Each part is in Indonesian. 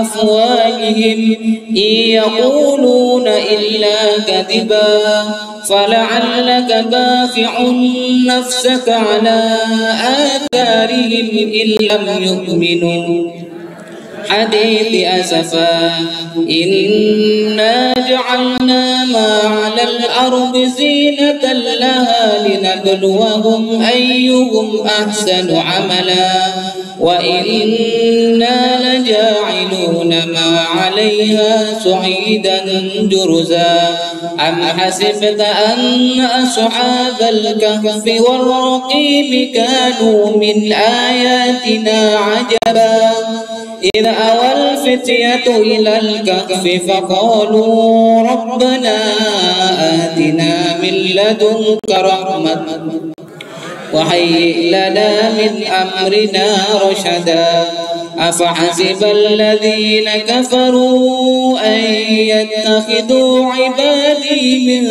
أفواههم إن يقولون إلا كذبا فلعلك باخع نفسك على آثارهم إن لم يؤمنوا حديث أسفا إنا جعلنا ما على الأرض زينة لها لنبلوهم أيهم أحسن عملا وإنا لجاعلون ما عليها صعيدا جرزا أم حسبت أن أصحاب الكهف والرقيم كانوا من آياتنا عجبا إذ أوى الفتية إلى الكهف فقالوا ربنا آتنا من لدنك رحمة وهيئ لنا من أمرنا رشدا أفحسب الذين كفروا أن يتخذوا عبادي من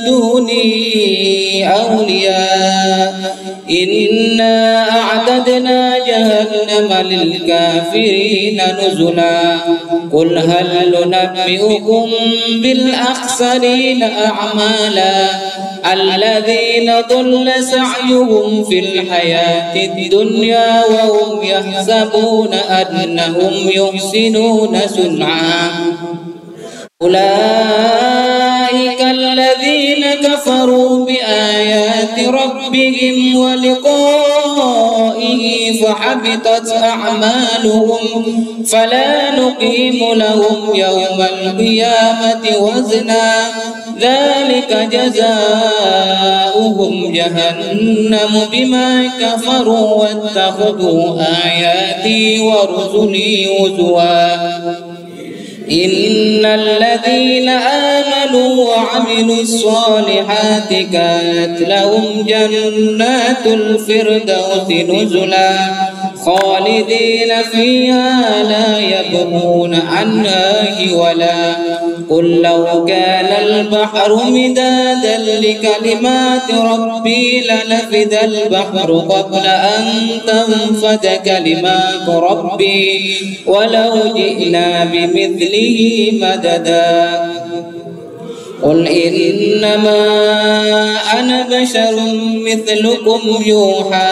دوني أولياء إنا أعتدنا جهنم للكافرين نزلا قل هل ننبئكم بالأخسرين أعمالا الذين ضل سعيهم في الحياة الدنيا وهم يحسبون أنهم يحسنون صنعا أولئك الذين كفروا بآيات ربهم ولقائه فحبطت أعمالهم فلا نقيم لهم يوم القيامة وزنا ذلك جزاؤهم جهنم بما كفروا واتخذوا آياتي ورسلي هزوا إن الذين آمنوا وعملوا الصالحات كانت لهم جنات الفردوس نزلا خالدين فيها لا يبغون عنها حولا قل لو كان البحر مدادا لكلمات ربي لنفد البحر قبل أن تنفد كلمات ربي ولو جئنا بمثله مددا قل إنما أنا بشر مثلكم يوحى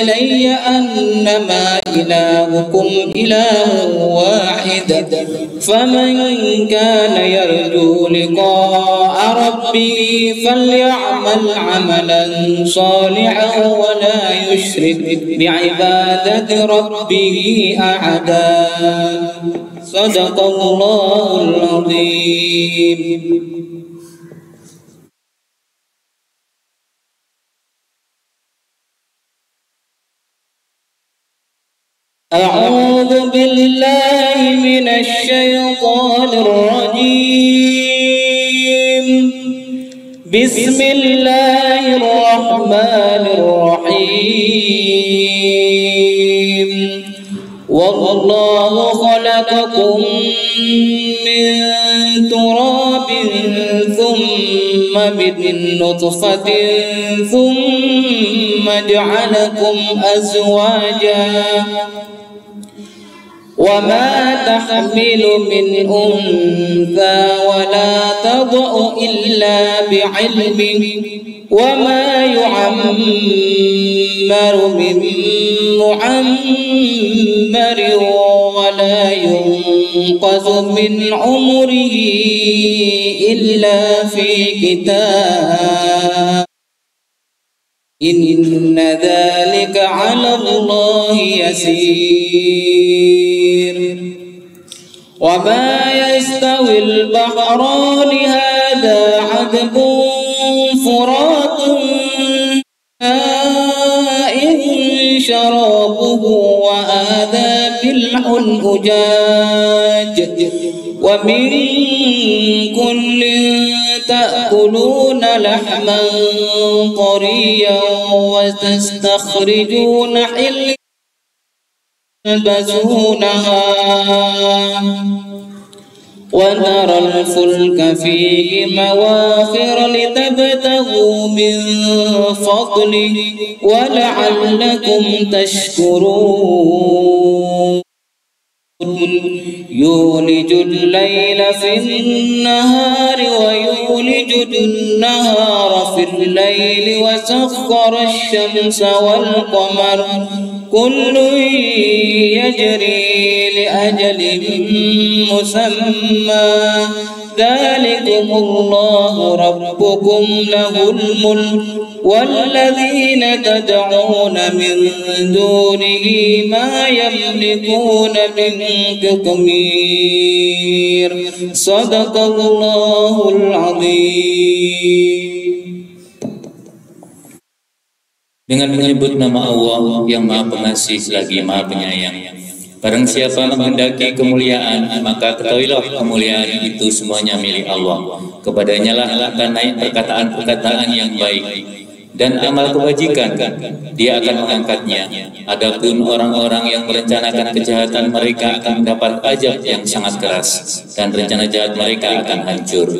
إلي أنما إلهكم إله واحد فمن كان يرجو لقاء ربه فليعمل عملا صالحا ولا يشرك بعبادة ربه أحدا صدق الله العظيم. أعوذ بالله من الشيطان الرجيم. بسم الله الرحمن الرحيم. والله خلقكم من تراب ثم من نطفة ثم جعلكم أزواجا وما تحمل من أنثى ولا تضع إلا بعلمه وما يعمر من معمر ولا ينقص من عمره إلا في كتاب إن ذلك على الله يسير. وما يستوي البحران هذا عذب فرات شرابه وهذا ملح أجاج ومن كل تأكلون لحما طريا وتستخرجون حليا تلبسونها وترى الفلك فيه مواخر لتبتغوا من فضله ولعلكم تشكرون. يولج الليل في النهار ويولج النهار في الليل وسخر الشمس والقمر كل يجري لأجل مسمى ذلكم الله ربكم له الملك والذين تدعون من دونه ما يملكون من قطمير صدق الله العظيم. Dengan menyebut nama Allah yang Maha Pengasih lagi Maha Penyayang. Barang siapa menghendaki kemuliaan, maka ketahuilah kemuliaan itu semuanya milik Allah. Kepadanya lah akan naik perkataan-perkataan yang baik dan amal kebajikan, Dia akan mengangkatnya. Adapun orang-orang yang merencanakan kejahatan, mereka akan mendapat azab yang sangat keras dan rencana jahat mereka akan hancur.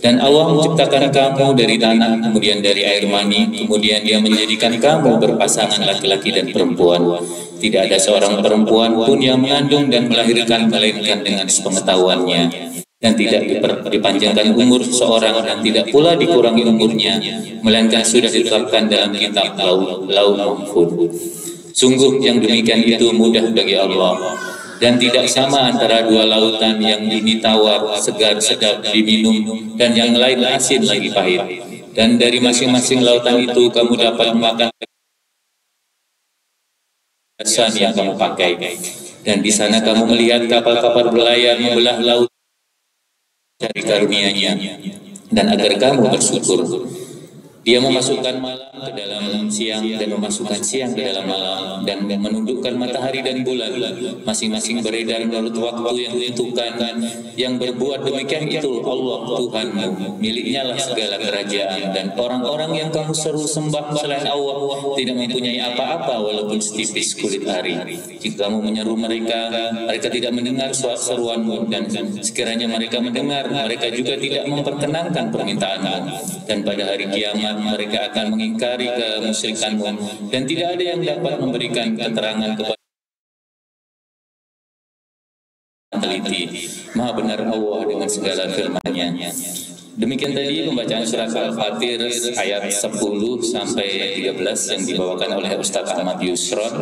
Dan Allah menciptakan kamu dari tanah, kemudian dari air mani, kemudian Dia menjadikan kamu berpasangan laki-laki dan perempuan. Tidak ada seorang perempuan pun yang mengandung dan melahirkan melainkan dengan sepengetahuannya. Dan tidak dipanjangkan umur seorang dan tidak pula dikurangi umurnya, melainkan sudah ditetapkan dalam kitab Lauh Mahfuz. Sungguh yang demikian itu mudah bagi Allah. Dan tidak sama antara dua lautan, yang ini tawar, segar, sedap diminum, dan yang lain asin lagi pahit. Dan dari masing-masing lautan itu kamu dapat makan yang kamu pakai. Dan di sana kamu melihat kapal-kapal berlayar membelah laut dari karunia-Nya, dan agar kamu bersyukur. Dia memasukkan malam ke dalam siang dan memasukkan siang ke dalam malam, dan menundukkan matahari dan bulan, masing-masing beredar menurut waktu yang ditentukan. Yang berbuat demikian itu Allah Tuhanmu, miliknya lah segala kerajaan. Dan orang-orang yang kamu seru sembah selain Allah tidak mempunyai apa-apa walaupun setipis kulit ari. Jika kamu menyeru mereka, mereka tidak mendengar seruanmu, dan sekiranya mereka mendengar, mereka juga tidak memperkenankan permintaanmu. Dan pada hari kiamat mereka akan mengingkari kemusyrikanmu, dan tidak ada yang dapat memberikan keterangan kepada teliti. Maha benar Allah dengan segala firman-Nya. Demikian tadi pembacaan surat Al-Fatir ayat 10 sampai 13 yang dibawakan oleh Ustaz Ahmad Yusron.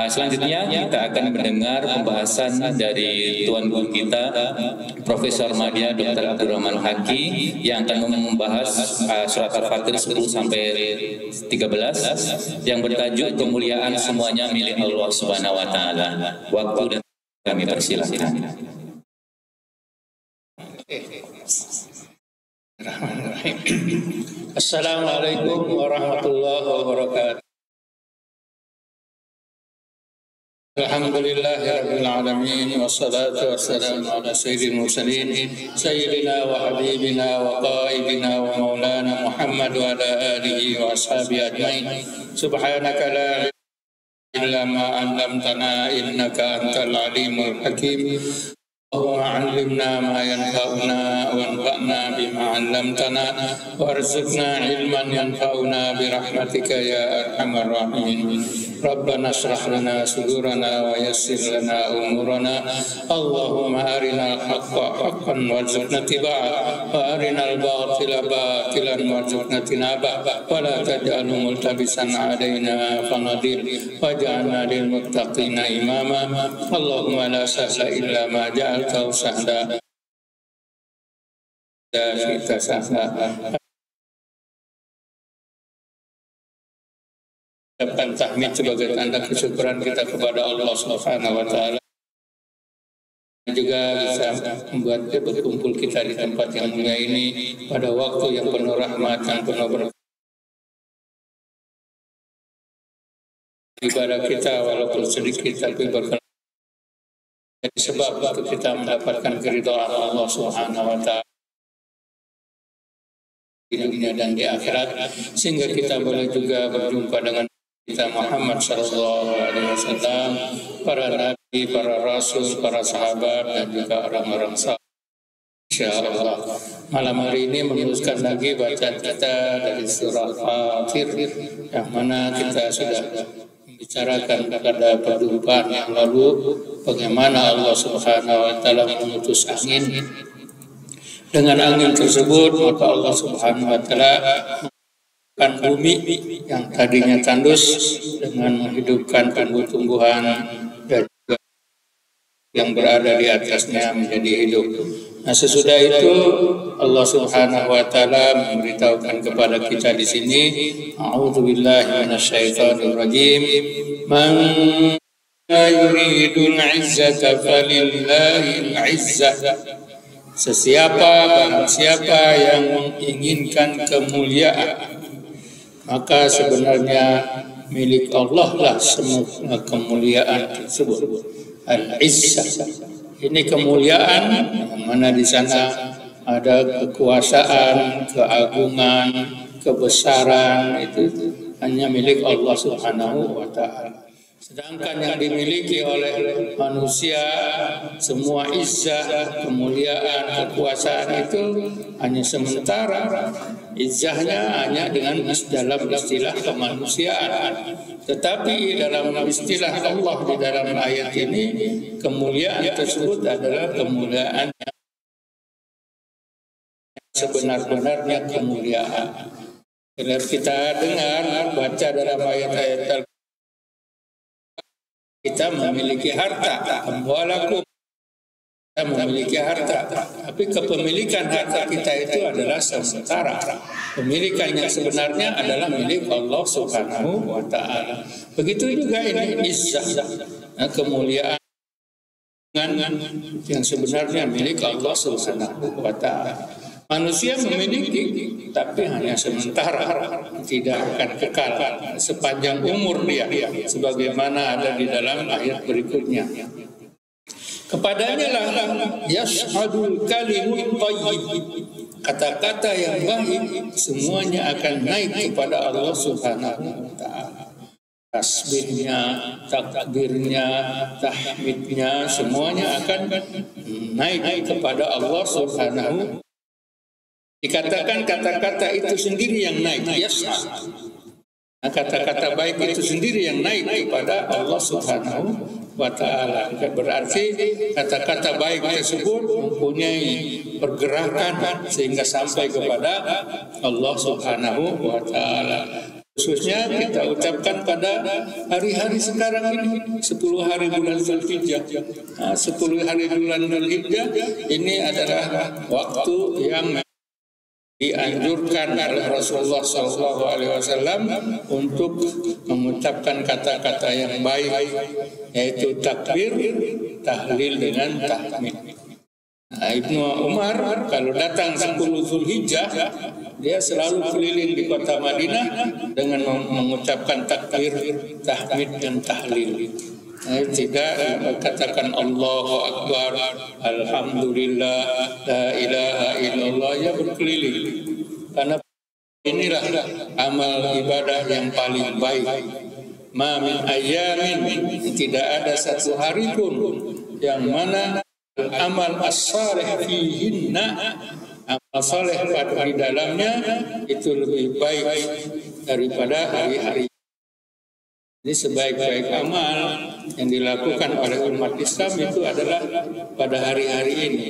Selanjutnya kita akan mendengar pembahasan dari Tuan Guru kita, Profesor Madya Dr. Abdurrahman Haki, yang akan membahas surat Al-Fatir 10 sampai 13 yang bertajuk kemuliaan semuanya milik Allah Subhanahu wa taala. Waktu dan kami persilahkan. Assalamualaikum warahmatullahi wabarakatuh. Alhamdulillahirabbil alamin, wassalatu wassalamu ala sayyidil mursalin sayyidina wa habibina wa qaidina wa maulana Muhammad wa ala alihi wa ashabihi ajmain. Subhanaka la ilma illa ma 'allamtana innaka antal alimul hakim. اللهم علمنا ما ينفعنا وانفعنا بما علمتنا وارزقنا علما ينفعنا برحمتك يا ارحم الراحمين. ربنا اشرح لنا صدورنا ويسر لنا امورنا. اللهم ارنا الحق حقا وارزقنا اتباعه وارنا الباطل باطلا وارزقنا اجتنابه ولا تجعله ملتبسا علينا فنضل واجعلنا للمتقين اماما. اللهم لا سهل الا ما جعلته سهلا لا شئت سهلا. Ucapkan tahmid sebagai tanda kesyukuran kita kepada Allah Subhanahu wa taala. Juga bisa membuat berkumpul kita di tempat yang mulia ini pada waktu yang penuh rahmat dan penuh berkah. Ibadah kita walaupun sedikit tapi berkah, jadi sebab untuk kita mendapatkan keridhaan Allah Subhanahu wa taala di dunia dan di akhirat, sehingga kita boleh juga berjumpa dengan kita Muhammad sallallahu alaihi wasallam, para nabi, para rasul, para sahabat, dan juga orang-orang saleh. Insyaallah malam hari ini meneruskan lagi bacaan kita dari surah Al-Fatir, yang mana kita sudah membicarakan pada perjumpaan yang lalu bagaimana Allah Subhanahu wa taala mengutus angin. Dengan angin tersebut maka Allah Subhanahu wa taala menghidupkan bumi yang tadinya tandus dengan menghidupkan tumbuh-tumbuhan dan juga yang berada di atasnya menjadi hidup. Nah, sesudah itu Allah Subhanahu wa taala memberitahukan kepada kita di sini, a'udzubillahi minasyaitonir rajim, man yuridul 'izzata falillahil 'izzah. Barang siapa yang menginginkan kemuliaan, maka sebenarnya milik Allah lah semua kemuliaan tersebut. Al-Izzah. Ini kemuliaan yang mana di sana ada kekuasaan, keagungan, kebesaran, itu hanya milik Allah Subhanahu wa taala. Sedangkan yang dimiliki oleh manusia, semua izzah, kemuliaan, kekuasaan itu hanya sementara. Izzahnya hanya dalam istilah kemanusiaan. Tetapi dalam istilah Allah di dalam ayat ini, kemuliaan tersebut adalah kemuliaan yang sebenar-benarnya kemuliaan. Bila kita dengar, baca dalam ayat-ayat kita memiliki harta, amwalakum, kita memiliki harta, tapi kepemilikan harta kita itu adalah sementara. Pemilikan yang sebenarnya adalah milik Allah Subhanahu wa taala. Begitu juga ini izzah, kemuliaan yang sebenarnya milik Allah Subhanahu wa taala. Manusia memiliki, tapi hanya sementara, tidak akan kekal sepanjang umur dia, sebagaimana ada di dalam ayat berikutnya. Kepadanya lah yashhadul kalimut thayyib, kata-kata yang baik semuanya akan naik kepada Allah Subhanahu wa taala. Tasbihnya, takbirnya, tahmidnya semuanya akan naik kepada Allah Subhanahu wa taala. Dikatakan kata-kata itu sendiri yang naik, yashhad. Nah, kata-kata baik itu sendiri yang naik kepada Allah Subhanahu wa taala. Berarti kata-kata baik tersebut mempunyai pergerakan sehingga sampai kepada Allah Subhanahu wa taala. Khususnya kita ucapkan pada hari-hari sekarang ini, 10 hari bulan Zulhijjah. 10 hari bulan Zulhijjah ini adalah waktu yang dianjurkan oleh Rasulullah SAW untuk mengucapkan kata-kata yang baik, yaitu takbir, tahlil dengan tahmid. Nah, Ibnu Umar kalau datang 10 Zulhijjah, dia selalu keliling di kota Madinah dengan mengucapkan takbir, tahmid dan tahlil. Tidak katakan Allahu Akbar, Alhamdulillah, La ilaha illallah, ya berkeliling. Karena inilah amal ibadah yang paling baik. Ma min ayamin, tidak ada satu hari pun yang mana amal as-salih fihinna, amal saleh pada di dalamnya itu lebih baik daripada hari-hari. Ini sebaik-baik amal yang dilakukan oleh umat Islam itu adalah pada hari-hari ini.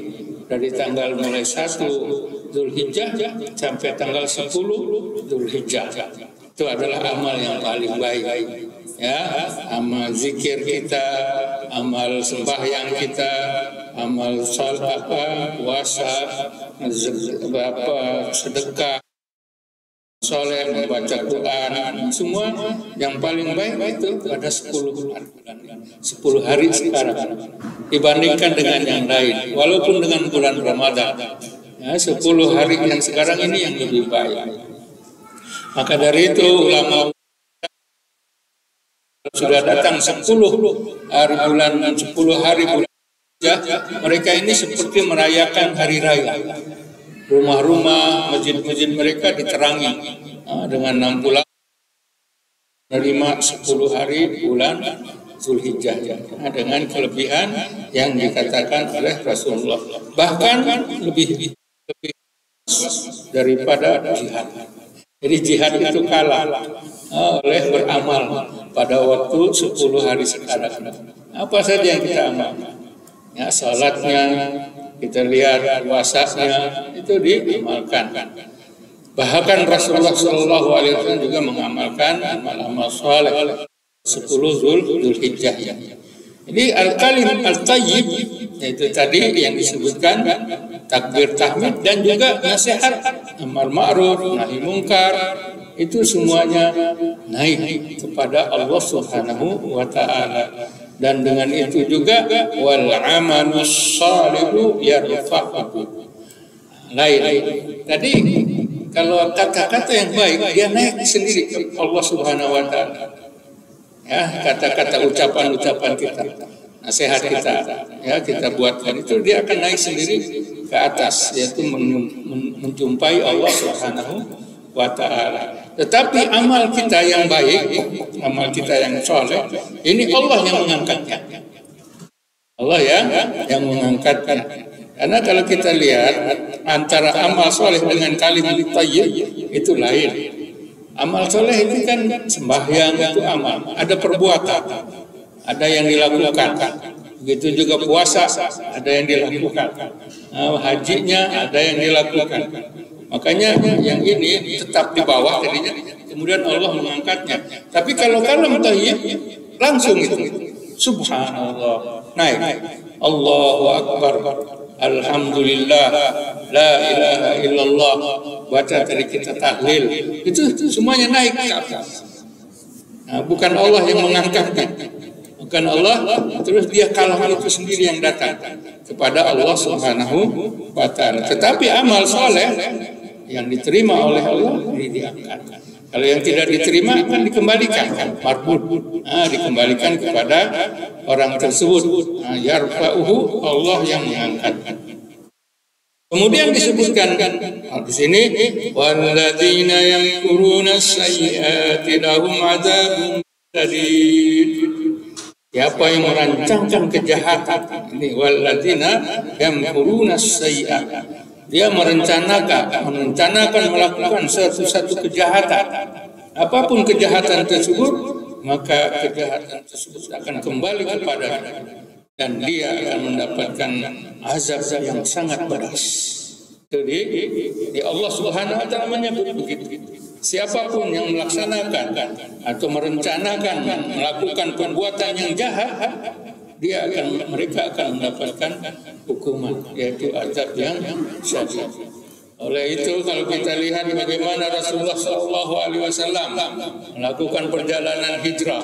Dari tanggal mulai 1 Zulhijjah sampai tanggal 10 Zulhijjah. Itu adalah amal yang paling baik. Ya, amal zikir kita, amal sembahyang kita, amal salat, puasa, sedekah, soleh, membaca Quran, semua yang paling baik itu pada 10 hari sekarang dibandingkan dengan yang lain, walaupun dengan bulan Ramadan. Ya, 10 hari yang sekarang ini yang lebih baik. Maka dari itu ulama sudah datang 10 hari bulan ya, mereka ini seperti merayakan hari raya. Rumah-rumah, masjid-masjid mereka diterangi dengan 6 bulan, menerima 10 hari bulan Zulhijjah dengan kelebihan yang dikatakan oleh Rasulullah, bahkan lebih daripada jihad. Jadi jihad itu kalah oleh beramal pada waktu 10 hari sekarang. Apa saja yang kita amal? Ya, salatnya, kita lihat puasanya itu diamalkan. Bahkan Rasulullah SAW juga mengamalkan amal-amal saleh 10 Zulhijjah. Jadi al-kalim al-tayyib yaitu tadi yang disebutkan takbir tahmid dan juga nasihat amar ma'ruf nahi mungkar itu semuanya naik kepada Allah Subhanahu wa taala. Dan dengan itu juga wal amalus shalihu yarfa'uhu. Lain. Tadi kalau kata-kata yang baik dia naik sendiri ke Allah Subhanahu wa taala. Ya, kata-kata ucapan-ucapan kita, nasihat kita, ya kita buatkan itu dia akan naik sendiri ke atas, yaitu menjumpai Allah Subhanahu wa taala. Tetapi amal kita yang baik, amal kita yang soleh, ini Allah yang mengangkatnya. Allah yang mengangkatnya. Karena kalau kita lihat antara amal soleh dengan kalimat thayyib itu lain. Amal soleh itu kan sembahyang itu amal, ada perbuatan, ada yang dilakukan. Begitu juga puasa, ada yang dilakukan. Hajinya ada yang dilakukan. Makanya yang ini tetap di bawah tadinya, kemudian Allah mengangkatnya. Tapi kalau kalam thayyib langsung itu, subhanallah, naik. Allahu akbar. Alhamdulillah, la ilaha illallah, baca tadi kita tahlil, itu semuanya naik ke atas. Nah, bukan Allah yang mengangkatnya, bukan Allah, terus dia kalah itu sendiri yang datang kepada Allah Subhanahu wa taala. Tetapi amal soleh yang diterima oleh Allah diangkat. Kalau yang tidak diterima akan dikembalikan, marbud, dikembalikan kepada orang tersebut. Yarfa'uhu, Allah yang mengangkat. Kemudian disebutkan di sini, walladzina yamkuruna sayyi'ati lahum adzabun syadid. Siapa yang merancangkan kejahatan? Ini walladzina yamkuruna sayyi'at. Dia merencanakan melakukan satu kejahatan. Apapun kejahatan tersebut, maka kejahatan tersebut akan kembali kepadanya dan dia akan mendapatkan azab yang sangat pedas. Jadi Allah Subhanahu wa taala menyebut begitu. Siapapun yang melaksanakan atau merencanakan melakukan perbuatan yang jahat, mereka akan mendapatkan hukuman, yaitu azab yang syadid. Oleh itu kalau kita lihat bagaimana Rasulullah SAW melakukan perjalanan hijrah,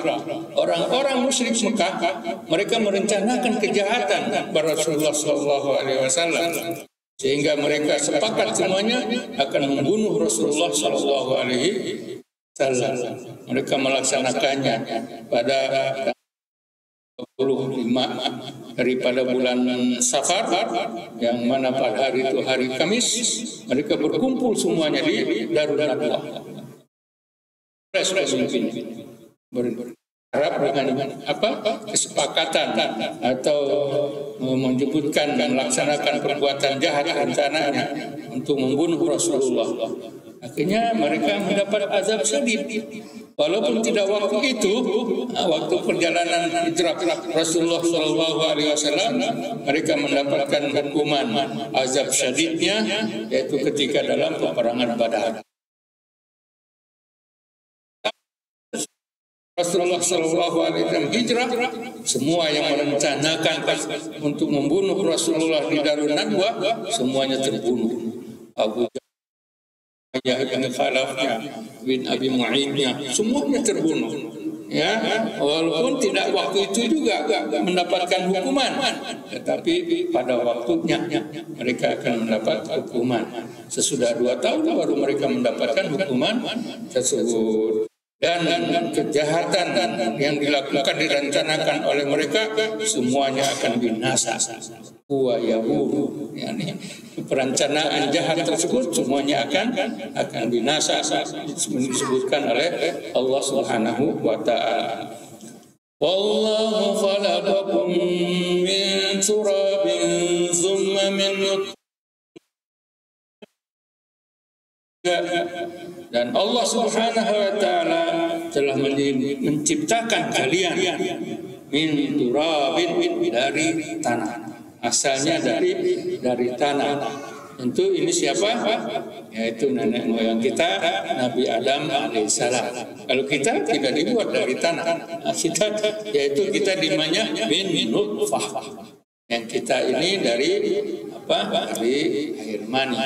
orang-orang musyrik Mekah mereka merencanakan kejahatan kepada Rasulullah SAW sehingga mereka sepakat semuanya akan membunuh Rasulullah SAW. Mereka melaksanakannya pada 25 daripada bulan Safar, yang mana pada hari itu hari Kamis, mereka berkumpul semuanya di Darun Nadwa. Berharap dengan kesepakatan atau menyebutkan dan melaksanakan perbuatan jahat rencananya untuk membunuh Rasulullah. Akhirnya mereka mendapat azab syadid. Walaupun tidak waktu itu, waktu perjalanan hijrah Rasulullah SAW, mereka mendapatkan hukuman azab syadidnya, yaitu ketika dalam peperangan Badar. Rasulullah SAW hijrah, semua yang merencanakan untuk membunuh Rasulullah di Darun Nadwa, semuanya terbunuh. Abu bin Khalafnya, bin Abi Mu'aidnya, semuanya terbunuh. Ya, walaupun tidak waktu itu juga mendapatkan hukuman, tetapi pada waktunya mereka akan mendapat hukuman. Sesudah 2 tahun baru mereka mendapatkan hukuman tersebut. Dan kejahatan yang dilakukan direncanakan oleh mereka semuanya akan binasa. Wa yahuru, yakni perencanaan jahat tersebut semuanya akan binasa, disebutkan oleh Allah Subhanahu wa taala. Wallahu khalaqakum min turabin thumma min nutfatin Dan Allah Subhanahu wa taala telah menciptakan kalian min turabin, dari tanah. Asalnya dari tanah. Tentu ini siapa? Yaitu nenek moyang kita, Nabi Adam alaihissalam. Kalau kita tidak dibuat dari tanah, yaitu kita dimanya min nutfah. Yang kita ini dari apa? Dari air mani.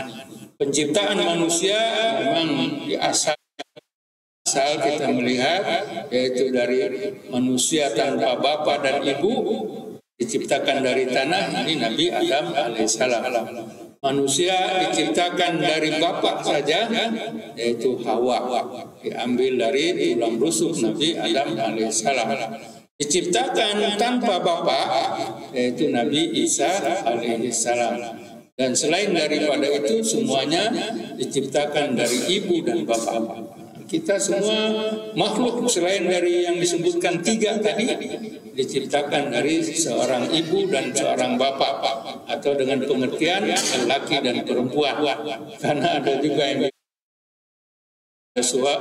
Penciptaan manusia memang asal kita melihat, yaitu dari manusia tanpa bapa dan ibu, diciptakan dari tanah. Ini Nabi Adam alaihissalam. Manusia diciptakan dari bapak saja, yaitu Hawa, diambil dari tulang rusuk Nabi Adam alaihissalam. Diciptakan tanpa bapak, yaitu Nabi Isa alaihissalam. Dan selain daripada itu, semuanya diciptakan dari ibu dan bapak. Kita semua makhluk selain dari yang disebutkan 3 tadi, diciptakan dari seorang ibu dan seorang bapak, atau dengan pengertian laki dan perempuan. Karena ada juga yang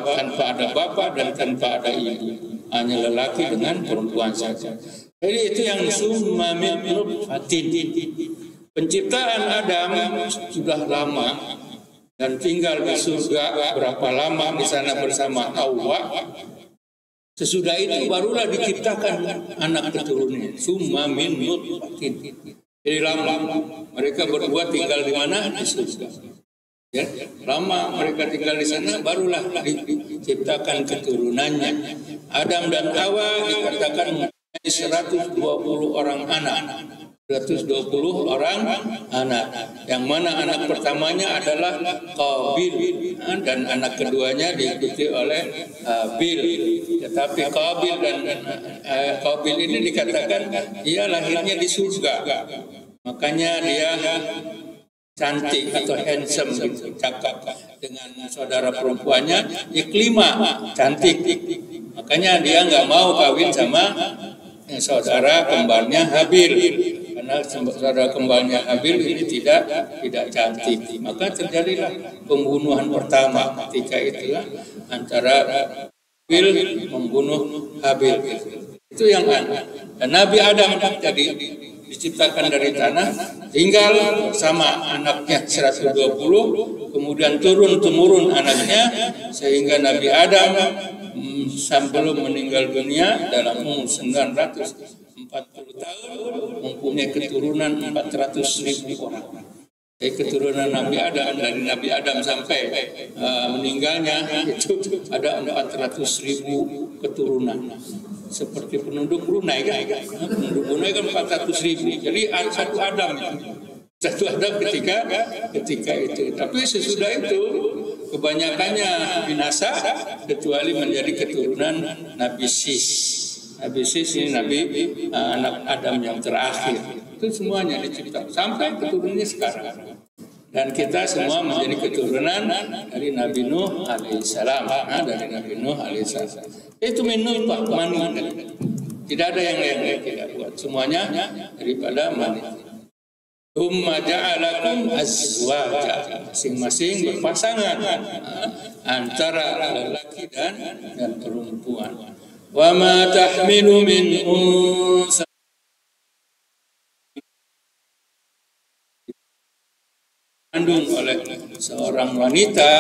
tanpa ada bapak dan tanpa ada ibu, hanya lelaki dengan perempuan saja. Jadi itu yang summa min nutfatin. Penciptaan Adam sudah lama dan tinggal di surga berapa lama di sana bersama Hawa. Sesudah itu barulah diciptakan anak keturunannya. Summa min nutfatin. Jadi lama mereka berdua tinggal di mana? Di surga. Ya, lama mereka tinggal di sana, barulah diciptakan keturunannya. Adam dan Hawa dikatakan 120 orang anak. 120 orang anak, yang mana anak pertamanya adalah Qabil dan anak keduanya diikuti oleh Habil. Tetapi Qabil ini dikatakan dia lahirnya di surga, makanya dia cantik atau handsome, cakap dengan saudara perempuannya. Yang kelima cantik, makanya dia nggak mau kawin sama saudara kembarnya Habil. Karena saudara kembarnya Habil ini tidak cantik, maka terjadilah pembunuhan pertama ketika itulah antara Habil membunuh Habil. Itu yang aneh. Dan Nabi Adam jadi diciptakan dari tanah, tinggal bersama anaknya 120, kemudian turun-temurun anaknya, sehingga Nabi Adam sebelum meninggal dunia dalam umur 940 tahun mempunyai keturunan 400.000 orang. Dari keturunan Nabi Adam, dari Nabi Adam sampai meninggalnya itu ada 400.000 keturunan. Seperti penduduk Brunei kan? Penduduk Brunei kan 400.000. Jadi satu Adam ketika itu. Tapi sesudah itu kebanyakannya binasa, kecuali menjadi keturunan Nabi Sis. Nabi Sis ini anak Adam yang terakhir. Itu semuanya diciptakan sampai keturunannya sekarang. Dan kita semua menjadi keturunan dari Nabi Nuh alaihissalam. Dari Nabi Nuh alaihissalam. Itu minum Pak mani. Tidak ada yang lain tidak buat. Semuanya daripada mani. Umma ja'alakum azwaja. Masing-masing berpasangan antara lelaki dan perempuan. Wa ma tahmilu min unsa kandung oleh seorang wanita,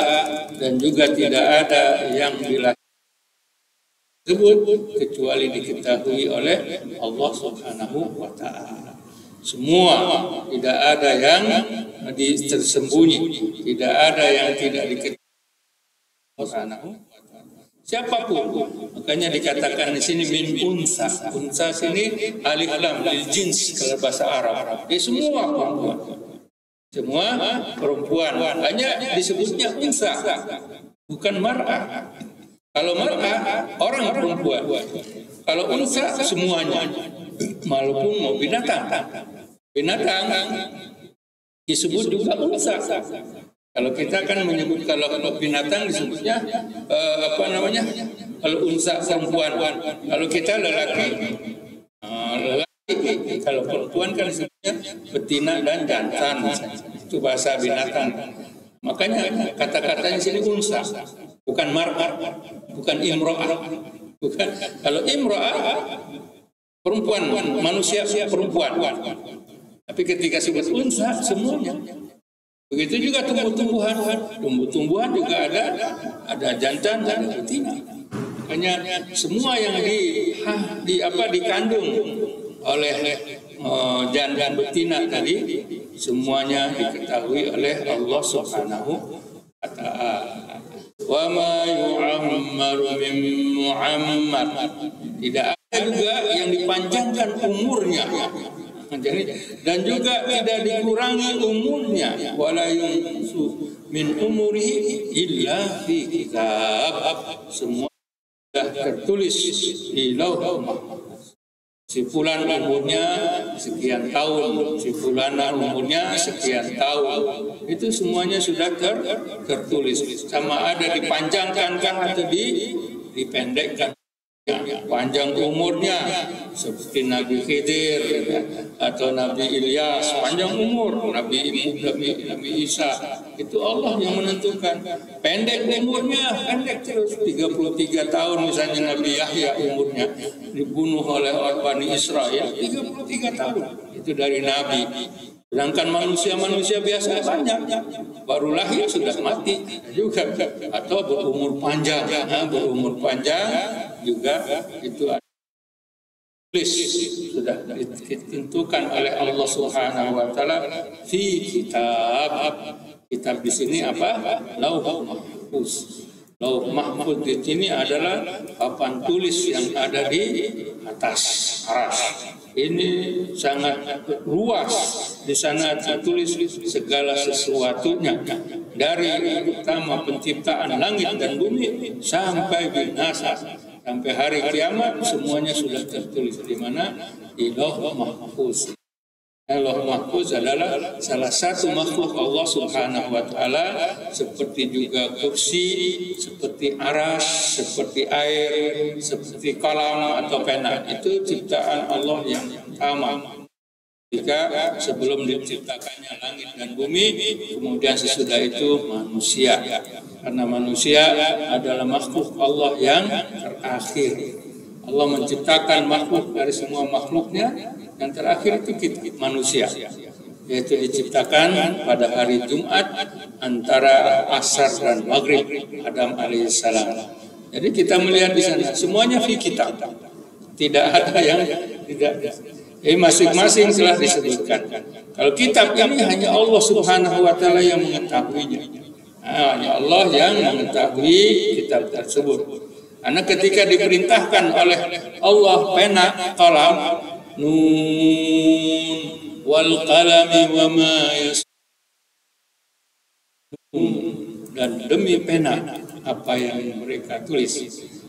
dan juga tidak ada yang dilahirkan tersebut kecuali diketahui oleh Allah Subhanahu wa taala. Semua, tidak ada yang tersembunyi, tidak ada yang tidak diketahui Allah Subhanahu wa taala. Siapapun, makanya dikatakan di sini min unsa. Unsa sini alif lam lil jins kalau bahasa Arab. Semua perempuan. Semua perempuan, hanya disebutnya unsa, bukan mar'ah. Kalau mar'ah orang perempuan, kalau unsa semuanya, walaupun mau binatang disebut juga unsa. Kalau kita kan menyebut kalau binatang disebutnya kalau unsa perempuan, kalau kita lelaki. Kalau perempuan kan disebutnya betina dan jantan, itu bahasa binatang. Makanya kata-katanya sini unsa. bukan mar'ah, bukan imro'ah. Bukan. Kalau imro'ah perempuan, manusia perempuan. Tapi ketika sebut unsa semuanya. Begitu juga tumbuh-tumbuhan. Tumbuh-tumbuhan juga ada jantan dan betina. Makanya semua yang dikandung oleh jantan betina tadi semuanya diketahui oleh Allah Subhanahu wa ta'ala. Wa ma yu'ammaru min mu'ammar. Tidak ada juga yang dipanjangkan umurnya. Dan juga tidak dikurangi umurnya. Wala yunqasu min umurihi illa fi kitab. Semua sudah tertulis di Lauh Mahfuz. Si fulan umurnya sekian tahun, si fulana umurnya sekian tahun. Itu semuanya sudah tertulis. Sama ada dipanjangkan atau dipendekkan. Panjang umurnya seperti Nabi Khidir atau Nabi Ilyas, panjang umur. Nabi Isa, itu Allah yang menentukan. Pendek umurnya, pendek terus 33 tahun misalnya Nabi Yahya umurnya dibunuh oleh Bani Israel 33 tahun. Itu dari Nabi. Sedangkan manusia biasa banyak, baru lahir sudah mati juga, atau berumur panjang, juga itu sudah ditentukan oleh Allah Subhanahu wa taala fi kitab. Kitab di sini apa? Lauh Mahfuz. Lauh Mahfuz di sini adalah papan tulis yang ada di atas arsy. Ini sangat luas. Di sana tertulis segala sesuatunya, dari pertama penciptaan langit dan bumi sampai binasa, sampai hari kiamat, semuanya sudah tertulis di mana? Di Lauh Mahfuz. Lauh Mahfuz adalah salah satu makhluk Allah Subhanahu wa taala, seperti juga kursi, seperti aras, seperti air, seperti kalam atau pena. Itu ciptaan Allah yang pertama. Jika sebelum diciptakannya langit dan bumi, kemudian sesudah itu manusia. Karena manusia adalah makhluk Allah yang terakhir. Allah menciptakan makhluk dari semua makhluknya, yang terakhir itu kita, manusia, yaitu diciptakan pada hari Jumat antara asar dan maghrib, Adam alaihissalam. Jadi kita melihat di sana semuanya fi kitab, tidak ada yang tidak. Masing-masing telah disebutkan. Kalau kitab ini hanya Allah Subhanahu wa taala yang mengetahuinya. Hanya Allah yang mengetahui kitab tersebut. Karena ketika diperintahkan oleh Allah pena, qalam, nun wal qalami wa ma yasturun, dan demi pena apa yang mereka tulis.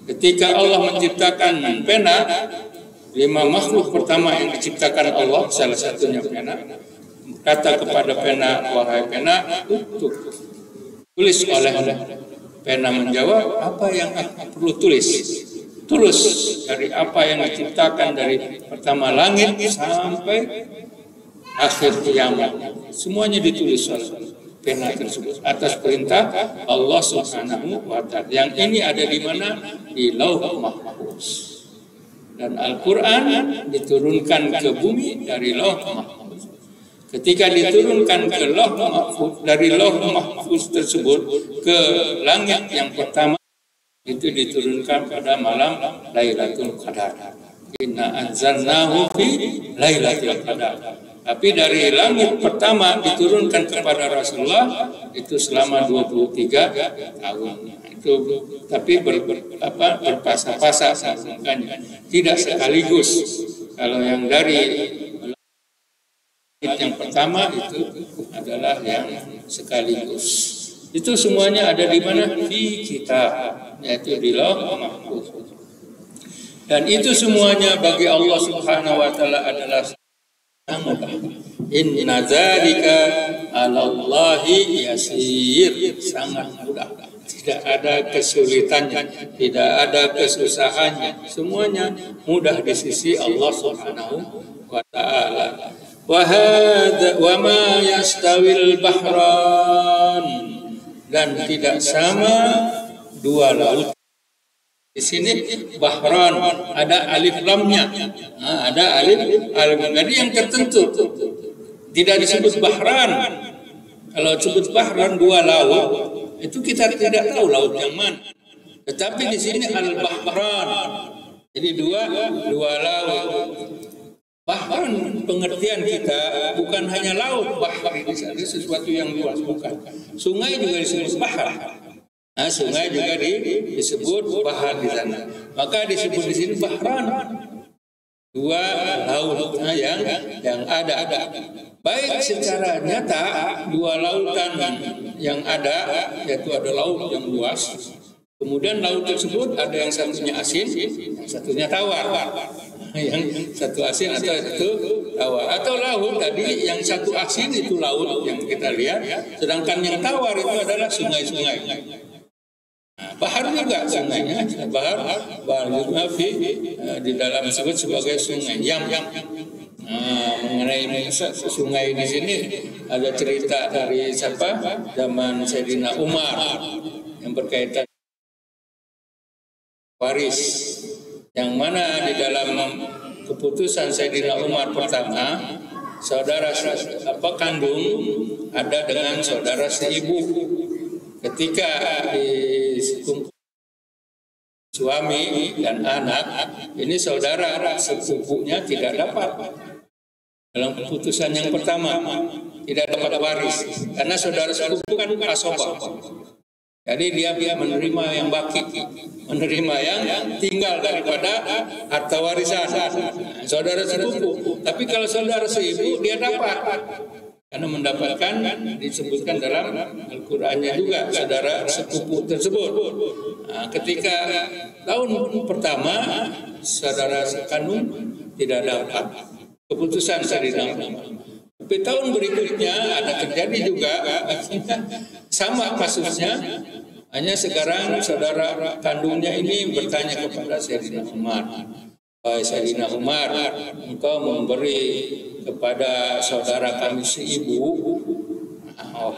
Ketika Allah menciptakan pena, 5 makhluk pertama yang diciptakan Allah, salah satunya pena, kata kepada pena, wahai pena, tulis. Oleh pena menjawab, apa yang aku perlu tulis? Tulis dari apa yang diciptakan dari pertama langit sampai akhir kiamat. Semuanya ditulis oleh pena tersebut atas perintah Allah Subhanahu wa taala. Yang ini ada di mana? Di Lauh Mahfuz. Dan Al-Quran diturunkan ke bumi dari Lauh Mahfuz. Ketika diturunkan ke Lauh Mahfuz, dari Lauh Mahfuz tersebut ke langit yang pertama, itu diturunkan pada malam Lailatul Qadar. Inna anzalnahu fi Lailatul Qadar. Tapi dari langit pertama diturunkan kepada Rasulullah itu selama 23 tahun. Itu tapi berpasa-pasa sambungannya, tidak sekaligus. Kalau yang dari yang pertama itu adalah yang sekaligus. Itu semuanya ada di mana? Di kitab, yaitu di Lauh Mahfuz. Dan itu semuanya bagi Allah Subhanahu wa taala adalah mudah. Inna dzalika 'alallahi yasir, sangat mudah. Tidak ada kesulitannya, tidak ada kesusahannya. Semuanya mudah di sisi Allah Subhanahu wa taala. Wa ma yastawil bahran, dan tidak sama dua laut. Di sini bahron, ada alif lamnya. Nah, ada alif. Jadi yang tertentu tidak disebut bahran. Kalau disebut bahran dua laut, itu kita tidak tahu laut yang mana. Tetapi di sini al-bahran. Jadi dua laut. Bahran pengertian kita bukan hanya laut, bahar ini sesuatu yang luas, bukan. Sungai juga disebut bahar. Nah, sungai juga disebut bahar di sana. Maka disebut di sini bahran. Dua laut yang ada. Baik secara nyata dua lautan yang ada, yaitu ada laut yang luas. Kemudian laut tersebut ada yang satunya asin, yang satunya tawar. Yang satu asin atau satu tawar. Atau laut tadi yang satu asin itu laut yang kita lihat, sedangkan yang tawar itu adalah sungai-sungai. Bahar juga sungainya, bahar juga di dalam disebut sebagai sungai Yam. Mengenai sungai di sini ada cerita dari siapa? Zaman Sayyidina Umar yang berkaitan waris, yang mana di dalam keputusan Sayyidina Umar pertama, saudara kandung ada dengan saudara seibu. Ketika suami dan anak, ini saudara sepupunya tidak dapat dalam keputusan yang pertama, tidak dapat waris karena saudara sepupu kan asobah. Jadi dia menerima yang baki, menerima yang tinggal daripada harta warisan saudara sepupu. Tapi kalau saudara seibu dia dapat. Karena mendapatkan disebutkan dalam Al-Qur'annya juga saudara sepupu tersebut. Nah, ketika tahun pertama saudara sekandung tidak dapat keputusan Sayyidina Umar. Tapi tahun berikutnya ada terjadi juga sama kasusnya. Hanya sekarang saudara kandungnya ini bertanya kepada Sayyidina Umar. Wahai Sayyidina Umar, engkau memberi kepada saudara kami seibu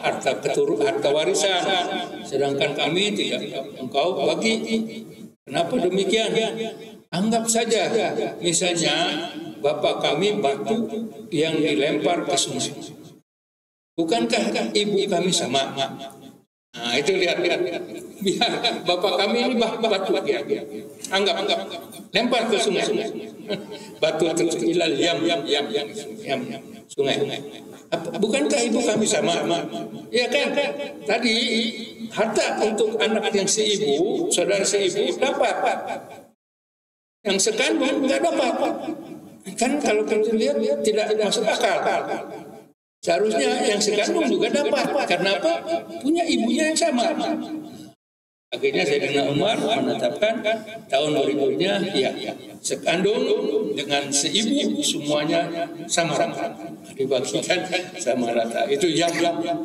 harta warisan, sedangkan kami tidak engkau bagi. Kenapa demikian? Anggap saja misalnya bapak kami batu yang dilempar ke sungai. Bukankah ibu kami sama? Nah, itu lihat. Biar bapak kami ini batu dia. Anggap lempar ke sungai. Batu ilal yam sungai. Bukankah ibu kami sama? Ya kan? Tadi harta untuk anak yang seibu, saudara seibu dapat. Yang sekandung enggak dapat. Kan kalau kita lihat tidak masuk akal. Seharusnya yang sekandung juga dapat. Karena apa? Punya ibunya yang sama. Akhirnya Sayyidina Umar menetapkan tahun berikutnya, ya, sekandung dengan seibu semuanya sama rata, dibagikan sama rata. Itu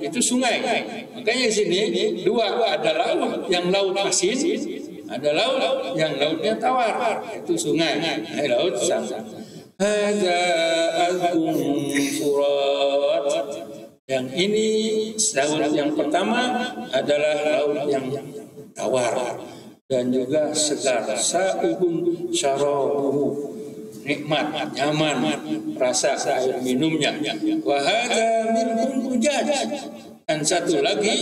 itu sungai. Makanya di sini dua, ada laut yang laut asin, ada laut yang lautnya tawar. Itu sungai. Laut sama. Hadza azbun furat. Yang ini laut yang pertama adalah laut yang tawar dan juga segar, sa'ibun syarabuhu, nikmat, nyaman rasa air minumnya. Wa hadza milhun ujaj, dan satu lagi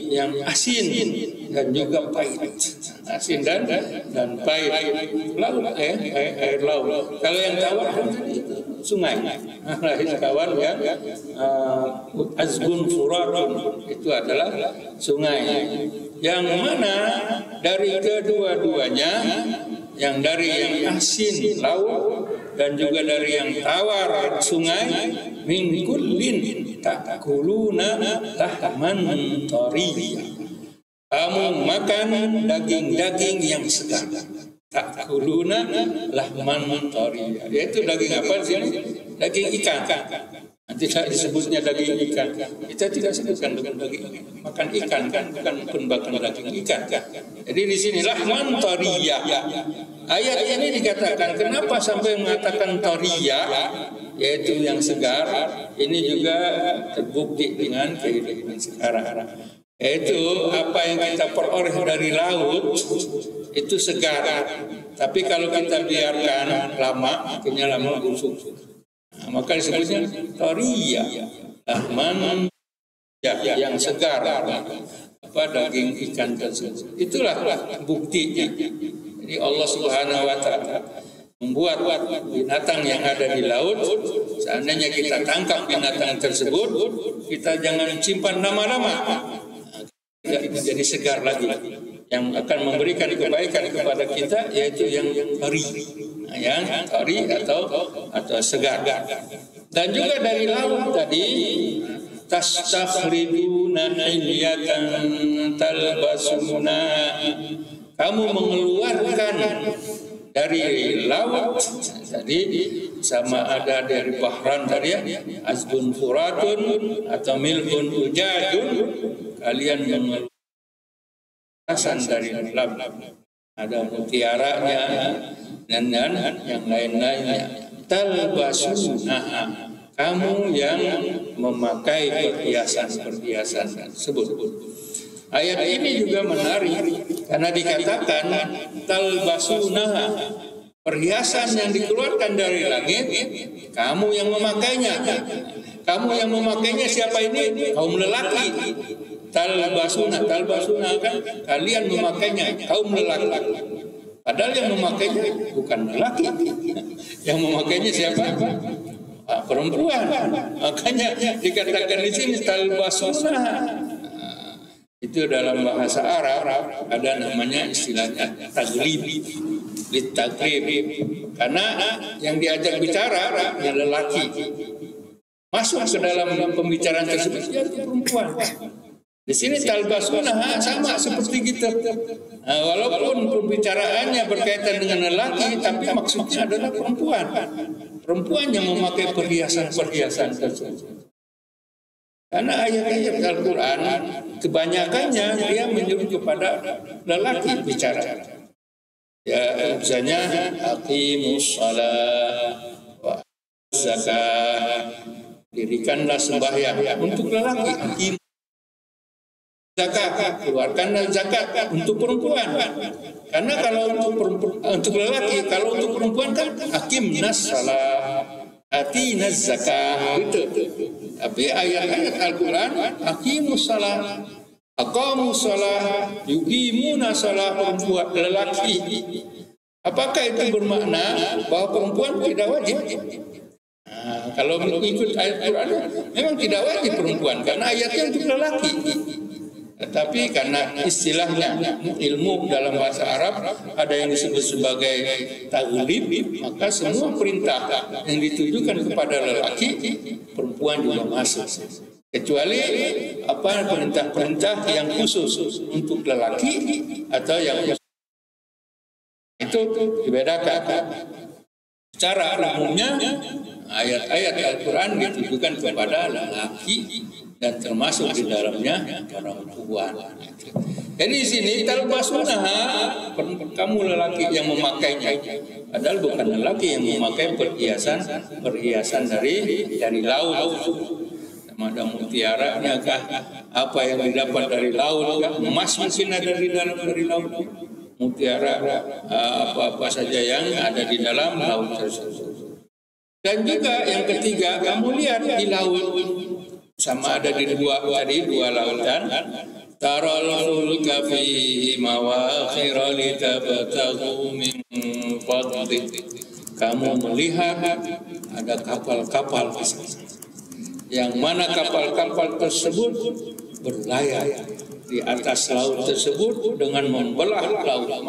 yang asin dan juga pahit. Asin dan pahit. Laut, air laut. Kalau yang tawar kan sungai. Kawan ya, azbun furatun itu adalah sungai. Yang mana dari kedua-duanya, yang dari yang asin laut dan juga dari yang tawar sungai, min kullin ta'kuluna lahman tariyya. Kamu makan daging-daging yang segar. Ta'kuluna lahman tariyya. Yaitu daging apa sih? Daging ikan. Tidak disebutnya daging ikan. Kita tidak sebutkan dengan daging makan ikan kan, bukan makan daging ikan kan. Jadi di sini lahman tariyya. Ayat ini dikatakan kenapa sampai mengatakan tariyya, yaitu yang segar. Ini juga terbukti dengan kehidupan sekarang. Yaitu apa yang kita peroleh dari laut itu segar. Tapi kalau kita biarkan lama, akhirnya lama busuk. Nah, maka disebutnya thariya, lahman yang segar, apa daging ikan tersebut. Itulah buktinya. Jadi Allah Subhanahu wa taala membuat binatang yang ada di laut. Seandainya kita tangkap binatang tersebut, kita jangan simpan lama-lama. Jadi segar lagi, yang akan memberikan kebaikan kepada kita, yaitu yang thari, atau segar. Dan juga dari laut tadi, tastakhrijuna hilyatan talbasuna, kamu mengeluarkan dari laut tadi, sama ada dari bahran tadi ya, azbun furatun atau milhun ujajun, kalian mengeluarkan dari dalam, ada mutiaranya dan yang lain-lainnya. Talbasuna, kamu yang memakai perhiasan tersebut. Ayat ini juga menarik karena dikatakan talbasuna, perhiasan yang dikeluarkan dari langit, kamu yang memakainya. Kamu yang memakainya siapa ini? Kaum lelaki. Talbasuna kan kalian memakainya, kaum lelaki. Padahal yang memakainya bukan lelaki. Yang memakainya siapa? Perempuan. Makanya dikatakan di sini talbasuna. Itu dalam bahasa Arab ada namanya istilahnya taglib, litaglib. Karena yang diajak bicara yang lelaki masuk ke dalam pembicaraan tersebut ya perempuan. Di sini talbasuna sama seperti kita. Walaupun pembicaraannya berkaitan dengan lelaki, tapi maksudnya adalah perempuan. Perempuan yang memakai perhiasan tersebut. Karena ayat-ayat Al-Quran kebanyakannya dia menyuruh kepada lelaki bicara. Ya, misalnya aqimus shalah wa zakah, dirikanlah sembahyang untuk lelaki. Zakat, keluarkanlah zakat untuk perempuan. Karena kalau untuk lelaki, kalau untuk perempuan kan aqimnas shalah, atinaz zakah itu. Tapi ayat-ayat Al-Quran, aqimus shalah, aqamus shalah, yuqimuna shalah, perempuan lelaki. Apakah itu bermakna bahwa perempuan tidak wajib? Kalau mengikut ayat Quran, memang tidak wajib perempuan karena ayatnya untuk lelaki. Tetapi karena istilahnya ilmu dalam bahasa Arab ada yang disebut sebagai taglib, maka semua perintah yang ditujukan kepada lelaki, perempuan juga masuk. Kecuali perintah-perintah yang khusus untuk lelaki atau yang itu dibedakan. Secara umumnya ayat-ayat Al-Quran ditujukan kepada lelaki dan termasuk di dalamnya perempuan. Jadi di sini talbasuna, kamu lelaki yang memakainya. Padahal bukan lelaki yang memakai perhiasan dari laut. Ada mutiaranya kah? Apa yang didapat dari laut kah? Emas mungkin ada di dalam dari laut. Mutiara apa-apa saja yang ada di dalam laut tersebut. Dan juga yang ketiga, kamu lihat di laut sama ada di dua lautan. Taral fulka fihi mawakhira litabtaghu min fadli. Kamu melihat ada kapal-kapal yang mana kapal-kapal tersebut berlayar di atas laut tersebut dengan membelah laut.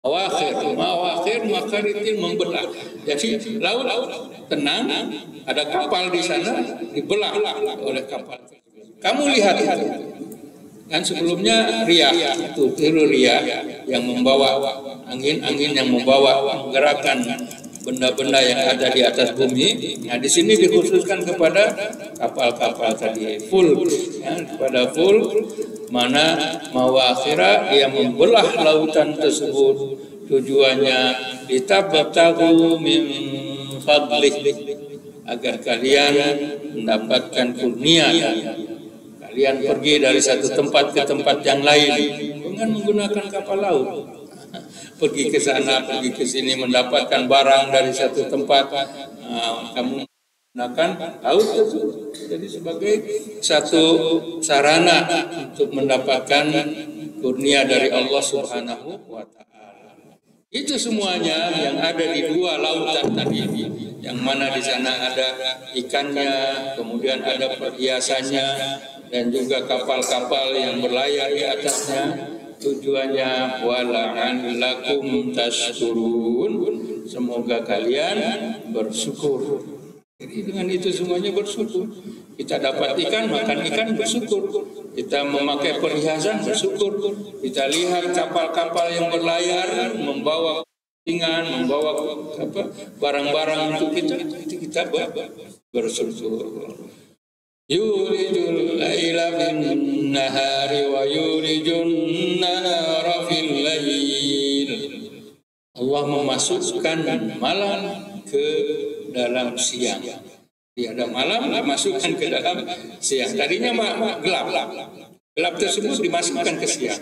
Mawakhir makaritin, membelah. Jadi laut tenang, ada kapal di sana dibelah oleh kapal. Kamu lihat itu. Kan sebelumnya riyah itu riyah yang membawa angin-angin yang membawa menggerakkan benda-benda yang ada di atas bumi. Nah, di sini dikhususkan kepada kapal-kapal tadi full, ya, kepada full, mana mawakhira yang membelah lautan tersebut, tujuannya litabtaghu min fadlih, agar kalian mendapatkan kurnia. Kalian pergi dari satu tempat ke tempat yang lain dengan menggunakan kapal laut. Pergi ke sana, pergi ke sini, mendapatkan barang dari satu tempat. Kamu menggunakan laut tersebut. Jadi sebagai satu sarana untuk mendapatkan kurnia dari Allah Subhanahu wa Ta'ala. Itu semuanya yang ada di dua lautan tadi, yang mana di sana ada ikannya, kemudian ada perhiasannya, dan juga kapal-kapal yang berlayar di atasnya. Tujuannya wala'allakum tashkurun, semoga kalian bersyukur. Jadi dengan itu semuanya bersyukur. Kita dapat ikan, makan ikan, bersyukur. Kita memakai perhiasan, bersyukur. Kita lihat kapal-kapal yang berlayar membawa ringan, membawa barang-barang untuk kita, itu kita bersyukur. Yulijul laila bin nahari wa yulijun nahara fil lail. Allah memasukkan malam ke dalam siang. Ada malam dimasukkan ke dalam siang. Tadinya gelap. Gelap tersebut dimasukkan ke siang.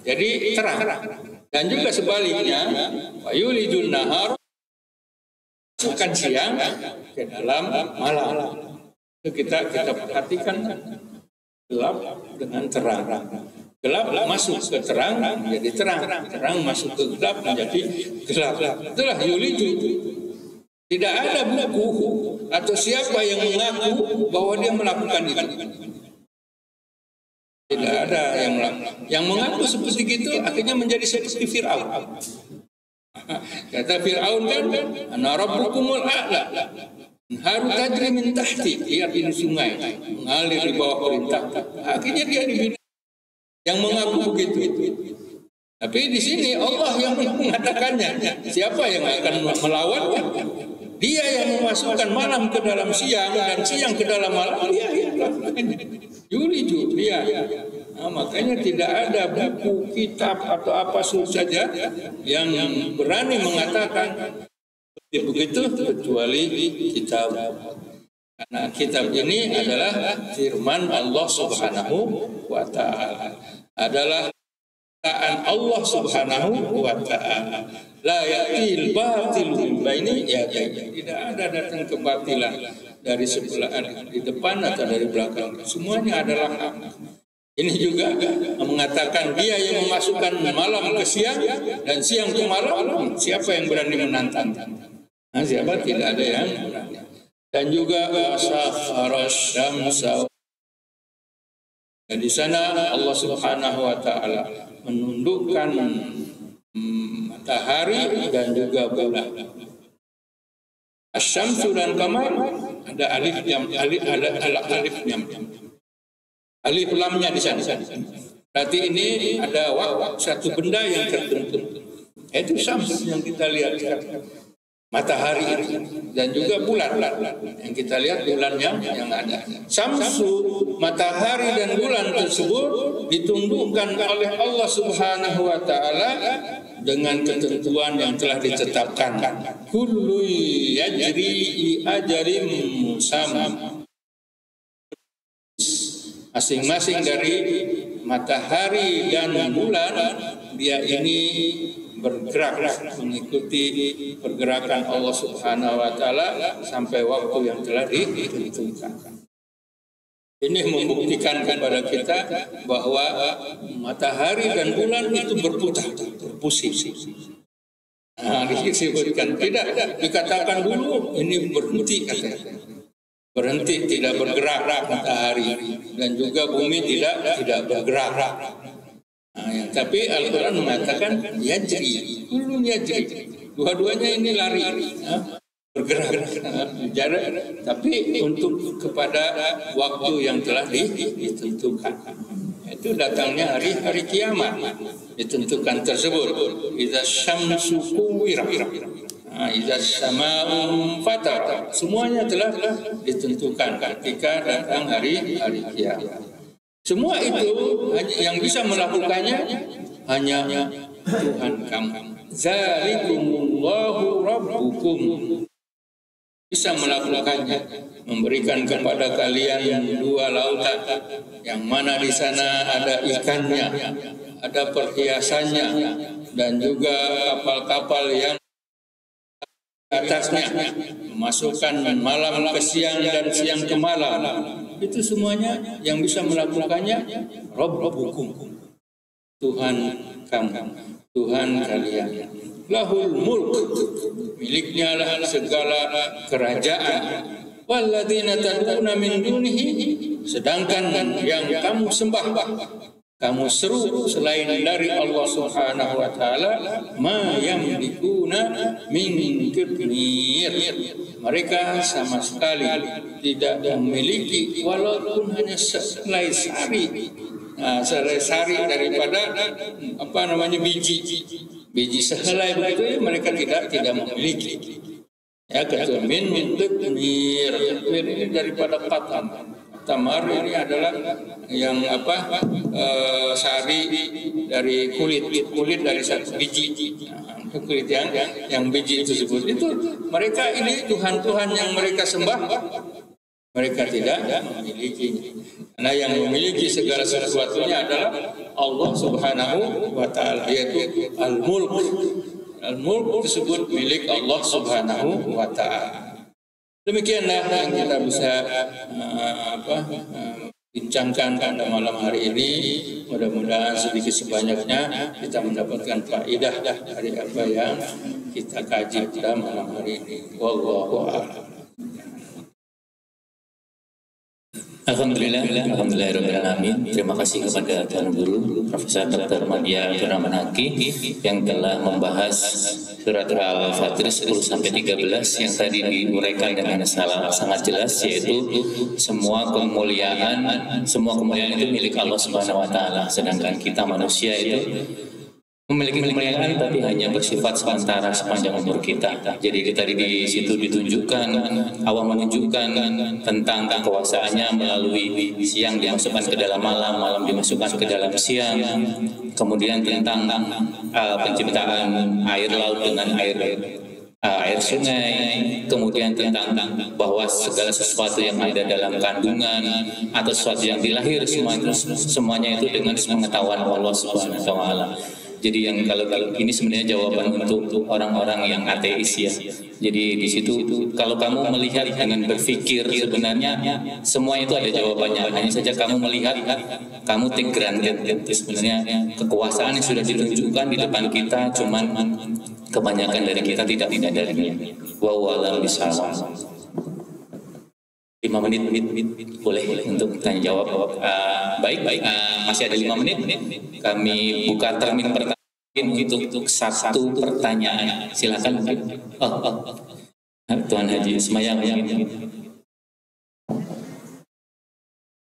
Jadi terang. Dan juga sebaliknya, wa yulijun nahar, masukkan siang ke dalam malam. Kita perhatikan gelap dengan terang. Gelap masuk ke terang menjadi terang. Terang masuk ke gelap menjadi gelap. Itulah yuliju. Tidak ada buku atau siapa yang mengaku bahwa dia melakukan itu. Tidak ada yang melakukan. Yang mengaku seperti itu akhirnya menjadi seperti Fir'aun. Kata Fir'aun kan, ana rabbukumul a'la. Haru tajri min tahti, lihat ini sungai mengalir di bawah perintah. Akhirnya dia dibina. Yang mengaku begitu. Tapi di sini Allah yang mengatakannya. Siapa yang akan melawannya? Dia yang memasukkan malam ke dalam siang dan siang ke dalam malam. Dia yuliju dia. Makanya tidak ada buku, kitab atau apa saja yang berani mengatakan begitu kecuali kitab. Karena kitab ini adalah firman Allah Subhanahu wa Ta'ala. Adalah ciptaan Allah Subhanahu wa Ta'ala. La ya'til batil baini ya. Tidak ada datang kebatilan dari sebelah di depan atau dari belakang. Semuanya adalah hak. Ini juga mengatakan dia yang memasukkan malam ke siang dan siang ke malam. Siapa yang berani menantang? Siapa? Tidak ada yang berani. Dan juga sakhara syamsa. Dan di sana Allah Subhanahu wa Ta'ala menundukkan matahari dan juga bulan. Asyamsu dan qamar ada alif lamnya di sana. Berarti ini ada satu benda yang tertentu. Itu syams yang kita lihat sekarang. Matahari itu dan juga bulan yang kita lihat bulan yang ada. Syamsu, matahari dan bulan tersebut ditundukkan oleh Allah Subhanahu wa Ta'ala dengan ketentuan yang telah ditetapkan. Kullu yajri ajarin musamma. Masing-masing dari matahari dan bulan dia ini bergerak mengikuti pergerakan Allah Subhanahu wa Ta'ala sampai waktu yang telah ditentukan. Ini membuktikan kepada kita bahwa matahari dan bulan itu berputar, berpusing. Disebutkan tidak dikatakan dulu ini berhenti katanya. Berhenti, tidak bergerak matahari dan juga bumi tidak bergerak. Tapi Al-Quran mengatakan yajri, kulun yajri. Dua-duanya ini lari, bergerak, jarak, tapi untuk kepada waktu yang telah ditentukan. Itu datangnya hari kiamat ditentukan tersebut. Idza syamsu kuwirat, idza sama'u fatar. Semuanya telah ditentukan ketika datang hari kiamat. Semua itu yang bisa melakukannya hanya Tuhan kamu. Zalikumullahu rabbukum. bisa melakukannya, memberikan kepada kalian 2 lautan, yang mana di sana ada ikannya, ada perhiasannya, dan juga kapal-kapal yang atasnya, memasukkan malam ke siang dan siang ke malam. Itu semuanya yang bisa melakukannya Rabbukum, Tuhan kamu, Tuhan kalian. Lahul mulk, miliknya lah segala kerajaan. Walladzina tad'una min dunihi, sedangkan yang kamu sembah, kamu seru selain dari Allah Subhanahu wa taala, ma yamlikuna min qitmir, mereka sama sekali tidak memiliki walaupun hanya sehelai sari. Nah, sehelai sari daripada biji sehelai begitu, mereka tidak memiliki. Ya, kecuali min qitmir, ini daripada qatam. Tamar ini adalah yang sari dari kulit dari satu biji. Kulit yang biji tersebut itu, mereka ini Tuhan-Tuhan yang mereka sembah, mereka tidak memiliki. Karena yang memiliki segala sesuatunya adalah Allah Subhanahu wa taala, yaitu Al-Mulk. Al-Mulk tersebut milik Allah Subhanahu wa taala. Demikianlah yang kita bisa bincangkan pada malam hari ini. Mudah-mudahan sedikit sebanyaknya kita mendapatkan faedah dari apa yang kita kaji pada malam hari ini. Wallahu a'lam. Alhamdulillahirrahmanirrahim. Terima kasih kepada Tuan Guru Profesor Dr. Madya Abdurrahmanaki yang telah membahas surat Al-Fatir 10-13 yang tadi diuraikan dengan sangat jelas, yaitu semua kemuliaan itu milik Allah Subhanahu wa taala, sedangkan kita manusia itu memiliki kemuliaan tapi hanya bersifat sementara sepanjang umur kita. Jadi tadi di situ ditunjukkan, Allah menunjukkan tentang kekuasaannya melalui siang dimasukkan ke dalam malam, malam dimasukkan ke dalam siang. Kemudian tentang penciptaan air laut dengan air sungai, kemudian tentang bahwa segala sesuatu yang ada dalam kandungan atau sesuatu yang dilahir semuanya itu dengan pengetahuan Allah Subhanahu wa taala. Jadi yang kalau ini sebenarnya jawaban untuk orang-orang yang ateis ya. Jadi di situ kalau kamu melihat dengan berpikir, sebenarnya semua itu ada jawabannya. Hanya saja kamu melihat, kamu take granted. Sebenarnya kekuasaan yang sudah ditunjukkan di depan kita, cuman kebanyakan dari kita tidak menyadarinya. Wallahu a'lam bishawab. 5 menit boleh untuk tanya jawab. Baik, masih ada 5 menit. Kami buka termin pertanyaan untuk satu pertanyaan. Silakan. Tuan Haji Ismail.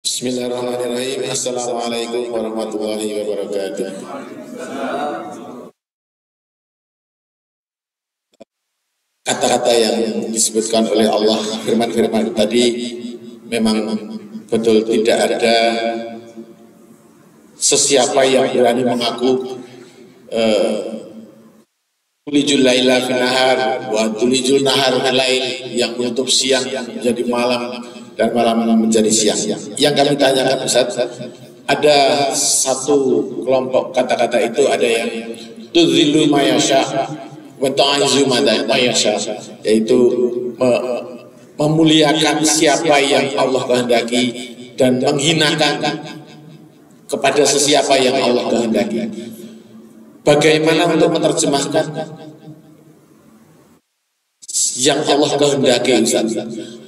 Bismillahirrahmanirrahim. Assalamualaikum warahmatullahi wabarakatuh. Kata-kata yang disebutkan oleh Allah, firman-firman tadi memang betul, tidak ada sesiapa yang berani mengaku tulijul laila fil nahar wa tulijul nahar fil lail, yang menutup siang menjadi malam dan malam menjadi siang. Yang kami tanyakan Ustaz, ada satu kelompok kata-kata itu, ada yang tudzillu mayasya wa ta'izzu mayasya, yaitu memuliakan siapa yang Allah kehendaki dan menghinakan kepada sesiapa yang Allah kehendaki. Bagaimana untuk menerjemahkan yang Allah kehendaki, Ustaz?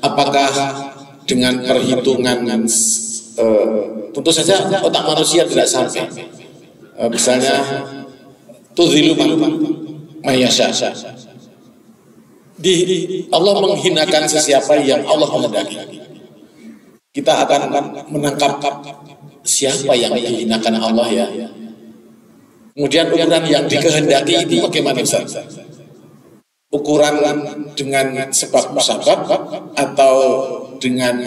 Apakah dengan perhitungan tentu saja otak manusia tidak sampai, misalnya tudzilu mayasya, Allah menghinakan sesiapa yang Allah kehendaki. Kita akan menangkap siapa yang dihinakan Allah ya. Kemudian ukuran yang dikehendaki itu bagaimana Ustaz? Ukuran dengan sebab musabab atau dengan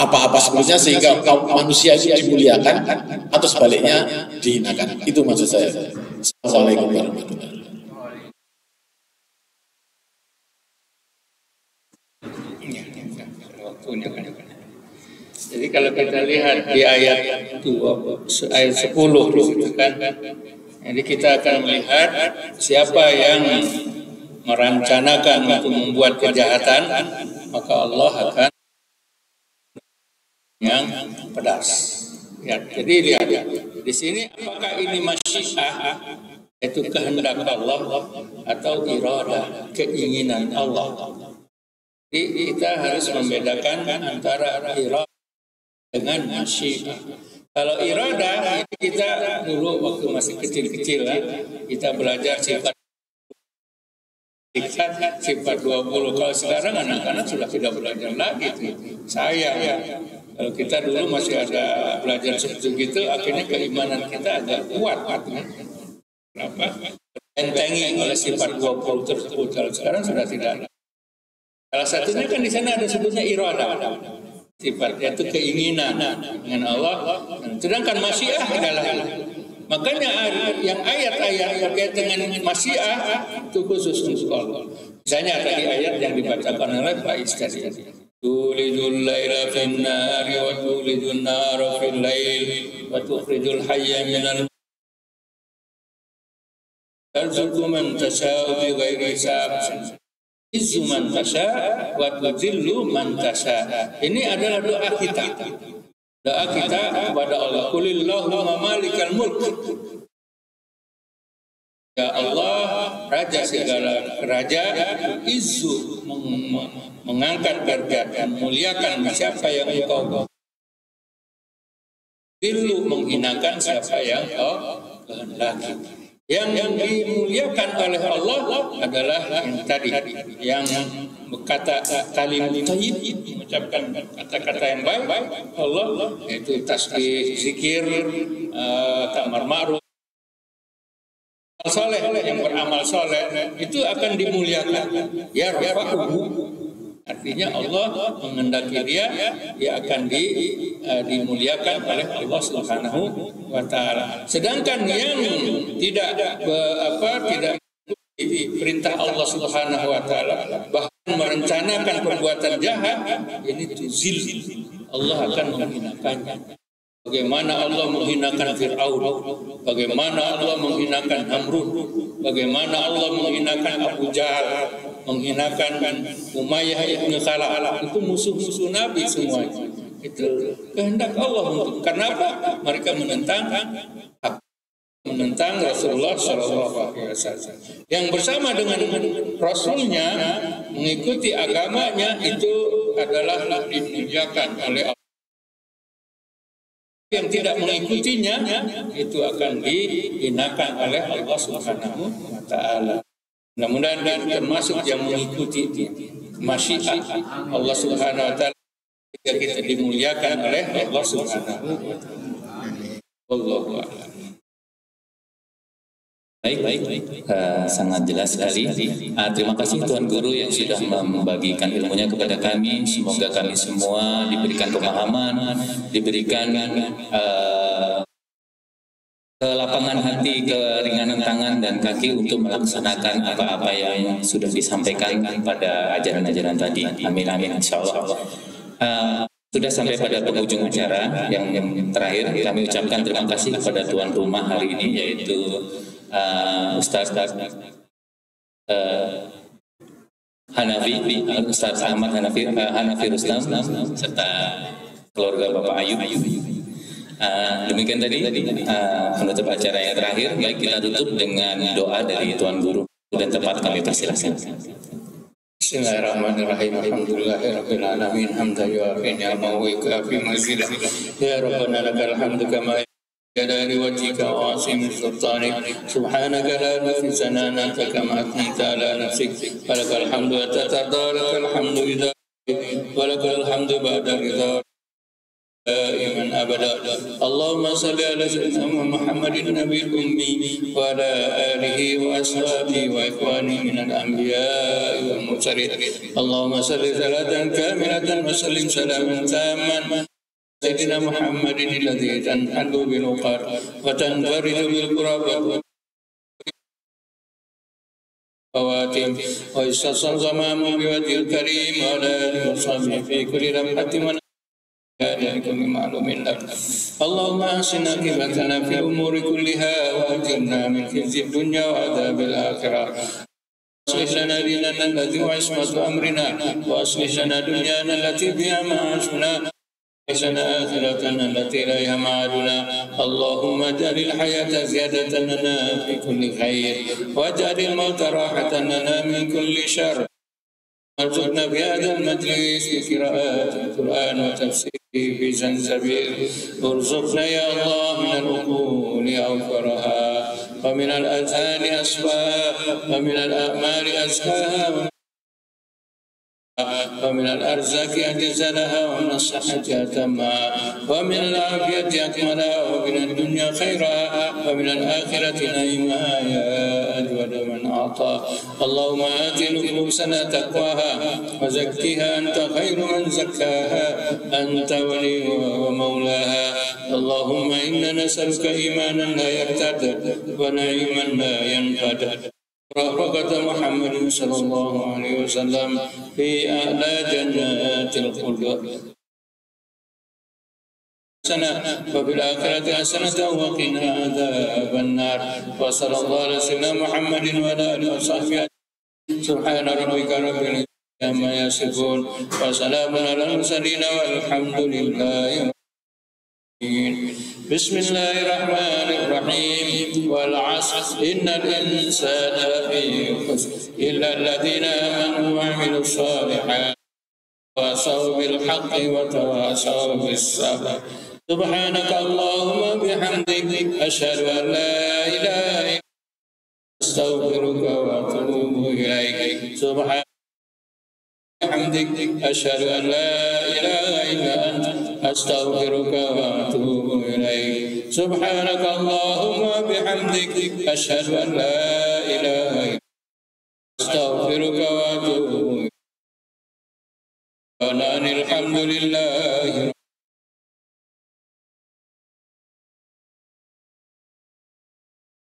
apa-apa sebelumnya sehingga kaum manusia itu dimuliakan atau sebaliknya dihinakan? Itu maksud saya. Assalamualaikum warahmatullahi wabarakatuh. waktunya kan. Jadi kalau kita lihat di ayat 10 gitu kan, jadi kita akan melihat siapa yang merencanakan untuk membuat kejahatan, maka Allah akan yang pedas. Ya, jadi lihat di sini apakah ini masyiah, yaitu kehendak Allah, atau iradah, keinginan Allah. Jadi kita harus membedakan antara iradah dengan masyiah. Kalau iradah, kita dulu waktu masih kecil-kecil kita belajar sifat 20. Kalau sekarang anak-anak sudah tidak belajar lagi. Sayang ya. Kalau kita dulu masih ada belajar seperti itu, akhirnya keimanan kita agak kuat. Kenapa? Entengi oleh sifat 20 tersebut. Kalau sekarang sudah tidak. Salah satunya kan di sana ada sebutnya iradah. Sifat yaitu keinginan dengan Allah. Sedangkan masyiah adalah, makanya yang ayat-ayat terkait dengan masyiah itu khusus untuk Allah. Misalnya tadi ayat yang dibacakan oleh Pak Istadi, tulijul laila fin nari wa tulijul nara fil lail wa tukhrijul hayya minal tarzuqu man tasha'u bi ghairi hisab. Izzu man tasha wa tudhillu man tasha. Ini adalah doa kita. Doa kita kepada Allah. Qulillahumma malikal mulk. Ya Allah, Raja segala raja, izzu, mengangkat derajat dan muliakan siapa yang engkau dhillu, menghinakan siapa yang engkau kehendaki. Yang dimuliakan oleh Allah adalah yang tadi, yang berkata kalim thayyib, mengucapkan kata-kata yang baik Allah, yaitu tasbih, zikir, ta'mar ma'ruf, soleh, yang beramal soleh itu akan dimuliakan. Ya rafa'uhu, artinya Allah mengendaki dia akan dimuliakan oleh Allah Subhanahu wa taala. Sedangkan yang tidak mengikuti perintah Allah Subhanahu wa taala, bahkan merencanakan perbuatan jahat, ini tuzil, Allah akan menghinakannya. Bagaimana Allah menghinakan Fir'aun, bagaimana Allah menghinakan Namrud, bagaimana Allah menghinakan Abu Jahal, menghinakan Umayyah ibn Khalaf, itu musuh-musuh Nabi semuanya. Itu kehendak Allah untuk, kenapa? Mereka menentang Rasulullah SAW. Yang bersama dengan Rasulnya, mengikuti agamanya, itu adalah dimuliakan oleh Allah. Yang tidak mengikutinya itu akan dihinakan oleh Allah Subhanahu wa taala. Mudah-mudahan termasuk yang mengikuti masyiah Allah Subhanahu wa taala, kita dimuliakan oleh Allah Subhanahu wa taala. Wallahu a'lam. Baik, sangat jelas sekali. Terima kasih Tuan Guru yang sudah membagikan ilmunya kepada kami. Semoga kami semua diberikan pemahaman, diberikan kelapangan hati, keringanan tangan dan kaki untuk melaksanakan apa-apa yang sudah disampaikan pada ajaran-ajaran tadi. Amin amin insyaallah. Sudah sampai pada penghujung acara yang terakhir, kami ucapkan terima kasih kepada tuan rumah hari ini, yaitu Ustaz Hanafi, Ustaz Ahmad Hanafi Rustam, serta keluarga Bapak Ayub. Demikian tadi penutup acara yang terakhir. Baik, kita tutup dengan doa dari Tuan Guru dan tempat kami persilahkan. Bismillahirrahmanirrahim. Alhamdulillahirabbil alamin. Hamdan yuafi ni'amahu wa yukafi mazidah. Ya Rabbana lakal hamdu kama جلال وجهك وعظيم سلطانك سبحانك لا نحصي ثناء كما أثنيت على نفسك ولك الحمد حتى ترضى لك الحمد إذا ولك الحمد بعد الرضا دائما أبدا. اللهم صل على سيدنا محمد النبي الأمي وعلى آله وأصحابه وإخوانه من الأنبياء والمرسلين. اللهم صل صلاة كاملة وسلم سلاما تاما سيدنا محمد الذي تنحل بالوقار وتنفرج بالقرابة خواتم ويستصل غمام بوجه الكريم وعلى آله وصحبه في كل لمحة ونفس كل معلوم لك. اللهم أحسن عاقبتنا في الأمور كلها وأجرنا من خزي الدنيا وعذاب الآخرة. أصلح لنا ديننا الذي هو عصمة أمرنا، وأصلح لنا دنيانا التي بها معاشنا، وأصلح لنا آخرتنا التي إليها معادنا. اللهم اجعل الحياة زيادة لنا في كل خير، واجعل الموت راحة لنا من كل شر. ارزقنا بهذا المجلس بقراءة القرآن وتفسيره في زنزبيل. ارزقنا يا الله من العقول أوفرها، ومن الأذهان أصفاها، ومن الأعمال أزكاها، ومن الأرزاق أجزلها، ومن الصحة أتمها، ومن العافية أكملها، ومن الدنيا خيرها، ومن الآخرة نعيمها يا أجود من أعطى. اللهم آت نفوسنا تقواها وزكها أنت خير من زكاها، أنت وليها ومولاها. اللهم إنا نسألك إيمانا لا يرتد ونعيما لا ينفد، رفقة محمد صلى الله عليه وسلم في أعلى جنات الخلد، وفي الآخرة حسنة وقنا عذاب النار. وصلى الله على سيدنا محمد وعلى آله وصحبه. سبحان ربك رب العزة عما يصفون، وسلام على المرسلين والحمد لله. بسم الله الرحمن الرحيم. والعصر إن الإنسان لفي خسر إلا الذين آمنوا وعملوا الصالحات وتواصوا بالحق وتواصوا بالصبر. سبحانك اللهم وبحمدك أشهد أن لا إله إلا أنت أستغفرك وأتوب إليك. سبحانك وبحمدك أشهد أن لا إله إلا أنت أستغفرك وأتوب إليك. سبحانك اللهم وبحمدك أشهد أن لا إله إلا أنت أستغفرك وأتوب إليك. الحمد لله.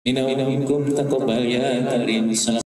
Minna wa minkum taqabbal ya karim.